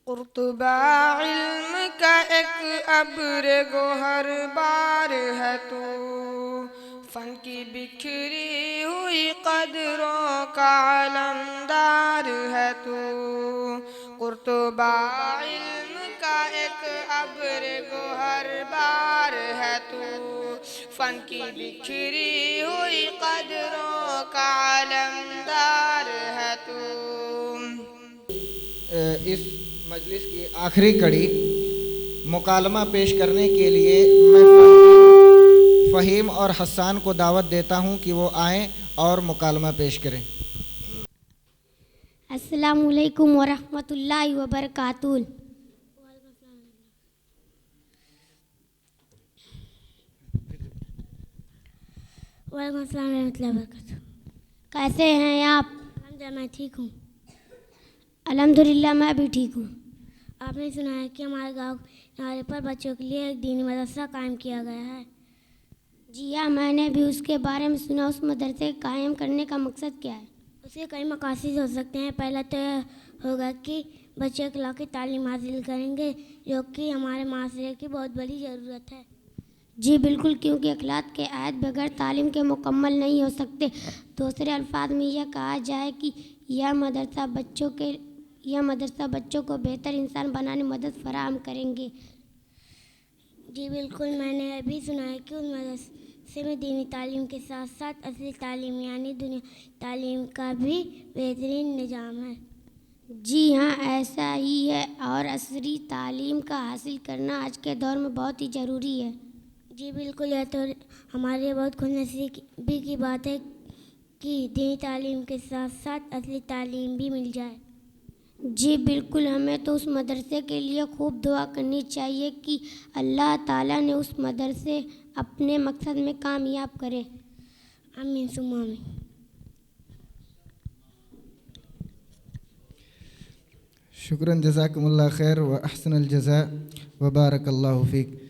قرطبہ علم کا ایک ابر گوہر بار ہے تو، فن کی بکھری ہوئی قدروں کا علمدار ہے تو۔ قرطبہ علم کا ایک ابر گوہر بار ہے تو، فن کی بکھری ہوئی قدروں کا علمدار ہے تو۔ اس مجلس کی آخری کڑی مکالمہ پیش کرنے کے لیے میں فہیم اور حسان کو دعوت دیتا ہوں کہ وہ آئیں اور مکالمہ پیش کریں۔ السلام علیکم ورحمۃ اللہ وبرکاتہ۔ وعلیکم السلام ورحمۃ اللہ وبرکاتہ۔ کیسے ہیں آپ؟ الحمدللہ میں ٹھیک ہوں۔ الحمدللہ میں بھی ٹھیک ہوں۔ آپ نے سنا ہے کہ ہمارے گاؤں کنارے پر بچوں کے لیے ایک دینی مدرسہ قائم کیا گیا ہے؟ جی ہاں، میں نے بھی اس کے بارے میں سنا۔ اس مدرسے قائم کرنے کا مقصد کیا ہے؟ اس کے کئی مقاصد ہو سکتے ہیں۔ پہلا تو یہ ہوگا کہ بچے اخلاقی تعلیم حاصل کریں گے، جو کہ ہمارے معاشرے کی بہت بڑی ضرورت ہے۔ جی بالکل، کیونکہ اخلاق کے عائد بغیر تعلیم کے مکمل نہیں ہو سکتے۔ دوسرے الفاظ میں یہ کہا جائے کہ یہ مدرسہ بچوں کو بہتر انسان بنانے میں مدد فراہم کریں گے۔ جی بالکل، میں نے یہ بھی سنا ہے کہ اس مدرسے میں دینی تعلیم کے ساتھ ساتھ اصلی تعلیم یعنی دنیا تعلیم کا بھی بہترین نظام ہے۔ جی ہاں، ایسا ہی ہے، اور عصری تعلیم کا حاصل کرنا آج کے دور میں بہت ہی ضروری ہے۔ جی بالکل، یہ تو ہمارے لیے بہت خوش نصیبی کی بات ہے کہ دینی تعلیم کے ساتھ ساتھ اصلی تعلیم بھی مل جائے۔ جی بالکل، ہمیں تو اس مدرسے کے لیے خوب دعا کرنی چاہیے کہ اللہ تعالیٰ نے اس مدرسے اپنے مقصد میں کامیاب کرے۔ آمین ثم آمین۔ شکراً، جزاکم اللہ خیر و احسن الجزاء و بارک اللہ فیک۔